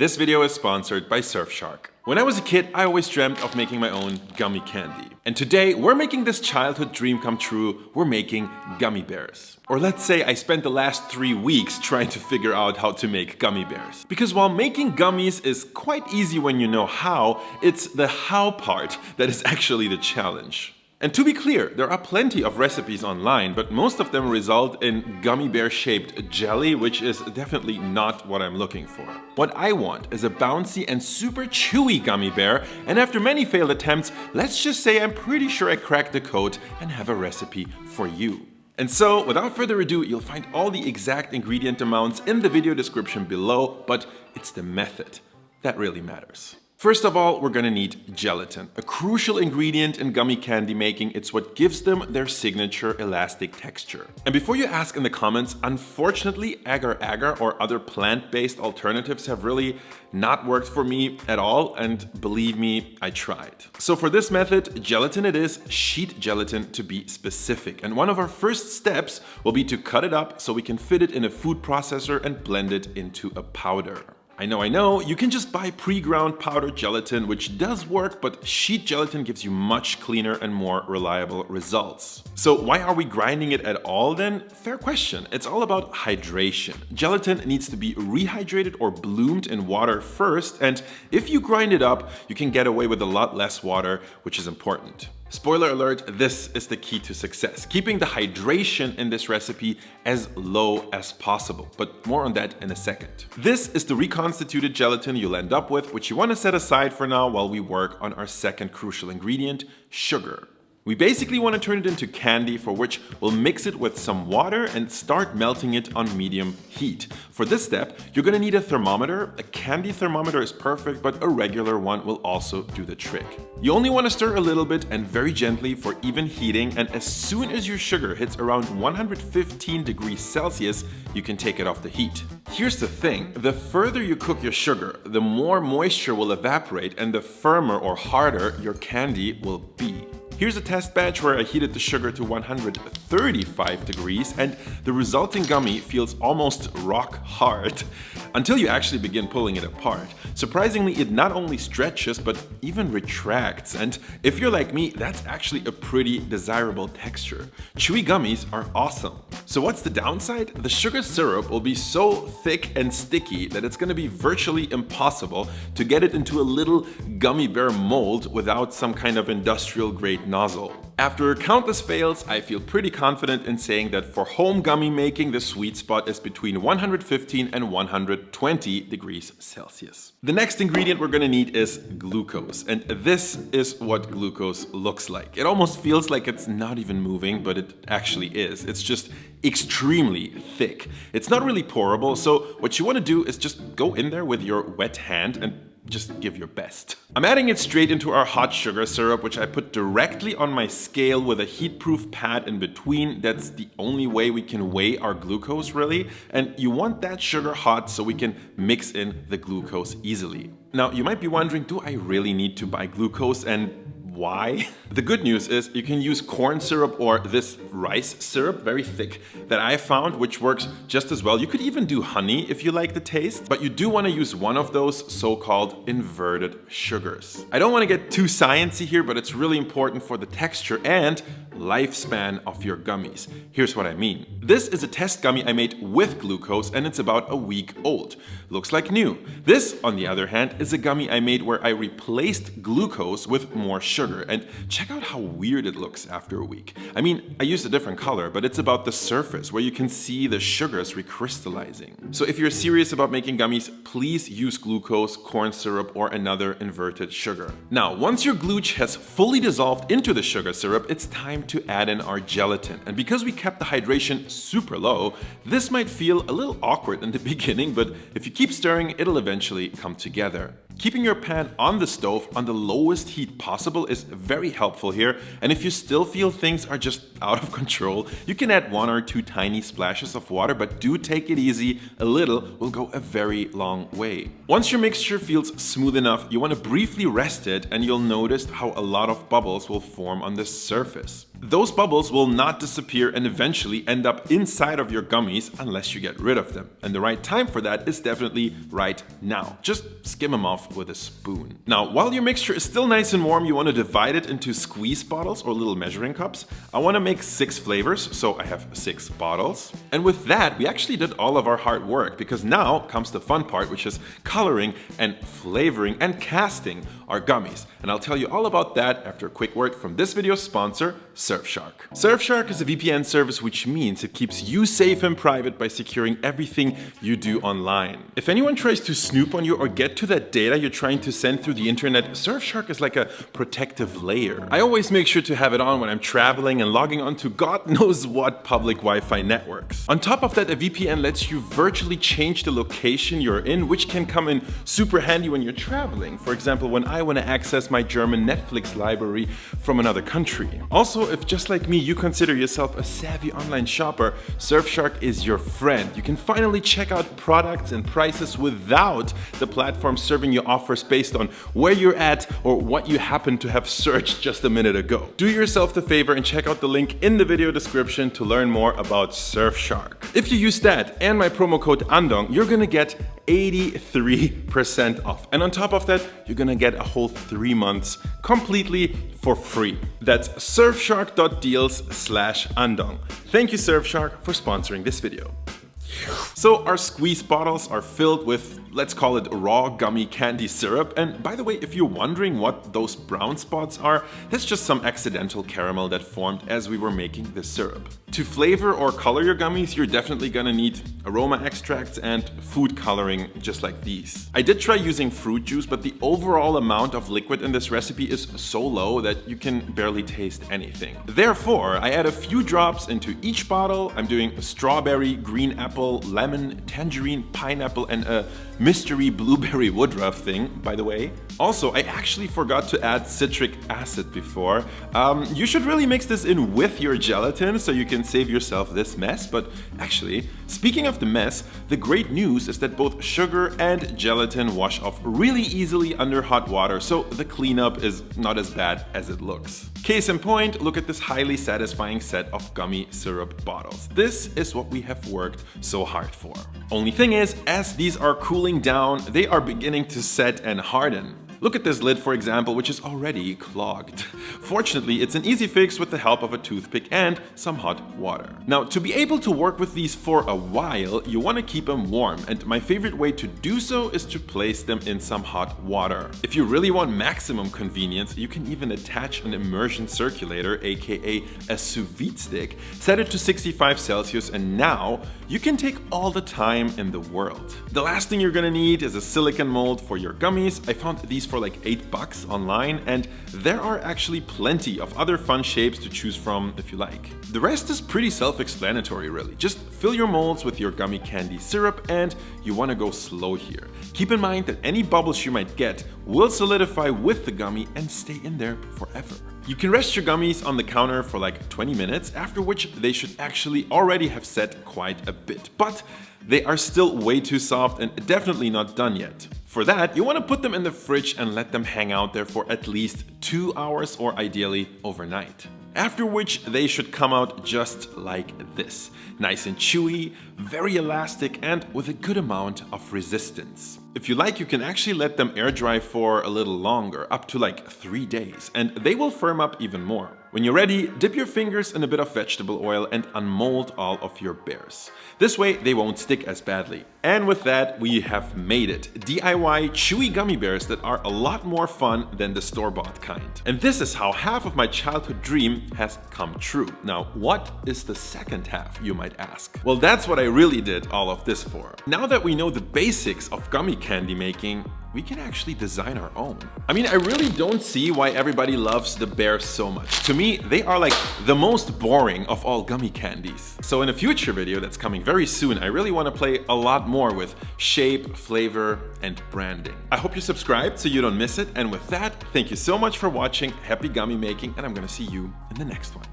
This video is sponsored by Surfshark. When I was a kid, I always dreamt of making my own gummy candy. And today, we're making this childhood dream come true. We're making gummy bears. Or let's say I spent the last 3 weeks trying to figure out how to make gummy bears. Because while making gummies is quite easy when you know how, it's the how part that is actually the challenge. And to be clear, there are plenty of recipes online, but most of them result in gummy bear shaped jelly, which is definitely not what I'm looking for. What I want is a bouncy and super chewy gummy bear, and after many failed attempts, let's just say I'm pretty sure I cracked the code and have a recipe for you. And so, without further ado, you'll find all the exact ingredient amounts in the video description below, but it's the method that really matters. First of all, we're gonna need gelatin, a crucial ingredient in gummy candy making. It's what gives them their signature elastic texture. And before you ask in the comments, unfortunately, agar-agar or other plant-based alternatives have really not worked for me at all, and believe me, I tried. So for this method, gelatin it is, sheet gelatin to be specific. And one of our first steps will be to cut it up so we can fit it in a food processor and blend it into a powder. I know, you can just buy pre-ground powdered gelatin, which does work, but sheet gelatin gives you much cleaner and more reliable results. So why are we grinding it at all then? Fair question. It's all about hydration. Gelatin needs to be rehydrated or bloomed in water first, and if you grind it up, you can get away with a lot less water, which is important. Spoiler alert, this is the key to success, keeping the hydration in this recipe as low as possible, but more on that in a second. This is the reconstituted gelatin you'll end up with, which you want to set aside for now while we work on our second crucial ingredient, sugar. We basically want to turn it into candy, for which we'll mix it with some water and start melting it on medium heat. For this step, you're going to need a thermometer. A candy thermometer is perfect, but a regular one will also do the trick. You only want to stir a little bit and very gently for even heating, and as soon as your sugar hits around 115 degrees Celsius, you can take it off the heat. Here's the thing, the further you cook your sugar, the more moisture will evaporate and the firmer or harder your candy will be. Here's a test batch where I heated the sugar to 135 degrees and the resulting gummy feels almost rock hard until you actually begin pulling it apart. Surprisingly, it not only stretches but even retracts, and if you're like me, that's actually a pretty desirable texture. Chewy gummies are awesome. So what's the downside? The sugar syrup will be so thick and sticky that it's going to be virtually impossible to get it into a little gummy bear mold without some kind of industrial grade nozzle. After countless fails, I feel pretty confident in saying that for home gummy making, the sweet spot is between 115 and 120 degrees Celsius. The next ingredient we're gonna need is glucose, and this is what glucose looks like. It almost feels like it's not even moving, but it actually is. It's just extremely thick. It's not really pourable, so what you want to do is just go in there with your wet hand and just give your best. I'm adding it straight into our hot sugar syrup, which I put directly on my scale with a heat-proof pad in between. That's the only way we can weigh our glucose, really. And you want that sugar hot so we can mix in the glucose easily. Now, you might be wondering, do I really need to buy glucose, and why? The good news is you can use corn syrup or this rice syrup, very thick, that I found, which works just as well. You could even do honey if you like the taste, but you do want to use one of those so-called inverted sugars. I don't want to get too sciencey here, but it's really important for the texture and lifespan of your gummies. Here's what I mean. This is a test gummy I made with glucose, and it's about a week old. Looks like new. This, on the other hand, is a gummy I made where I replaced glucose with more sugar, and check out how weird it looks after a week. I mean, I used a different color, but it's about the surface where you can see the sugars recrystallizing. So if you're serious about making gummies, please use glucose, corn syrup, or another inverted sugar. Now, once your glue has fully dissolved into the sugar syrup, it's time to add in our gelatin. And because we kept the hydration super low, this might feel a little awkward in the beginning, but if you keep stirring, it'll eventually come together. Keeping your pan on the stove on the lowest heat possible is very helpful here, and if you still feel things are just out of control, you can add 1 or 2 tiny splashes of water, but do take it easy. A little will go a very long way. Once your mixture feels smooth enough, you want to briefly rest it, and you'll notice how a lot of bubbles will form on the surface. Those bubbles will not disappear and eventually end up inside of your gummies unless you get rid of them. And the right time for that is definitely right now. Just skim them off with a spoon. Now, while your mixture is still nice and warm, you want to divide it into squeeze bottles or little measuring cups. I want to make 6 flavors, so I have 6 bottles. And with that, we actually did all of our hard work, because now comes the fun part, which is coloring and flavoring and casting our gummies. And I'll tell you all about that after a quick word from this video's sponsor, Surfshark. Surfshark is a VPN service, which means it keeps you safe and private by securing everything you do online. If anyone tries to snoop on you or get to that data you're trying to send through the internet, Surfshark is like a protective layer. I always make sure to have it on when I'm traveling and logging onto God knows what public Wi-Fi networks. On top of that, a VPN lets you virtually change the location you're in, which can come in super handy when you're traveling. For example, when I want to access my German Netflix library from another country. Also, if just like me, you consider yourself a savvy online shopper, Surfshark is your friend. You can finally check out products and prices without the platform serving you offers based on where you're at or what you happen to have searched just a minute ago. Do yourself the favor and check out the link in the video description to learn more about Surfshark. If you use that and my promo code Andong, you're gonna get 83% off. And on top of that, you're gonna get a whole 3 months completely for free. That's surfshark.deals/Andong. Thank you, Surfshark, for sponsoring this video. So our squeeze bottles are filled with, let's call it raw gummy candy syrup. And by the way, if you're wondering what those brown spots are, that's just some accidental caramel that formed as we were making the syrup. To flavor or color your gummies, you're definitely gonna need aroma extracts and food coloring just like these. I did try using fruit juice, but the overall amount of liquid in this recipe is so low that you can barely taste anything. Therefore, I add a few drops into each bottle. I'm doing strawberry, green apple, lemon, tangerine, pineapple, and a mystery blueberry woodruff thing, by the way. Also, I actually forgot to add citric acid before. You should really mix this in with your gelatin so you can save yourself this mess. But actually, speaking of the mess, the great news is that both sugar and gelatin wash off really easily under hot water, so the cleanup is not as bad as it looks. Case in point, look at this highly satisfying set of gummy syrup bottles. This is what we have worked so hard for. Only thing is, as these are cooling down, they are beginning to set and harden. Look at this lid, for example, which is already clogged. Fortunately, it's an easy fix with the help of a toothpick and some hot water. Now, to be able to work with these for a while, you want to keep them warm, and my favorite way to do so is to place them in some hot water. If you really want maximum convenience, you can even attach an immersion circulator, aka a sous vide stick, set it to 65 Celsius, and now you can take all the time in the world. The last thing you're gonna need is a silicone mold for your gummies. I found these for like $8 online, and there are actually plenty of other fun shapes to choose from if you like. The rest is pretty self-explanatory really. Just fill your molds with your gummy candy syrup, and you want to go slow here. Keep in mind that any bubbles you might get will solidify with the gummy and stay in there forever. You can rest your gummies on the counter for like 20 minutes, after which they should actually already have set quite a bit. But they are still way too soft and definitely not done yet. For that, you want to put them in the fridge and let them hang out there for at least 2 hours or ideally overnight. After which they should come out just like this. Nice and chewy, very elastic, and with a good amount of resistance. If you like, you can actually let them air dry for a little longer, up to like 3 days, and they will firm up even more. When you're ready, dip your fingers in a bit of vegetable oil and unmold all of your bears. This way they won't stick as badly. And with that, we have made it. DIY chewy gummy bears that are a lot more fun than the store-bought kind. And this is how half of my childhood dream has come true. Now, what is the second half, you might ask? Well, that's what I really did all of this for. Now that we know the basics of gummy candy making, we can actually design our own. I mean, I really don't see why everybody loves the bears so much. To me, they are like the most boring of all gummy candies. So in a future video that's coming very soon, I really want to play a lot more with shape, flavor, and branding. I hope you're subscribed so you don't miss it. And with that, thank you so much for watching. Happy gummy making, and I'm gonna see you in the next one.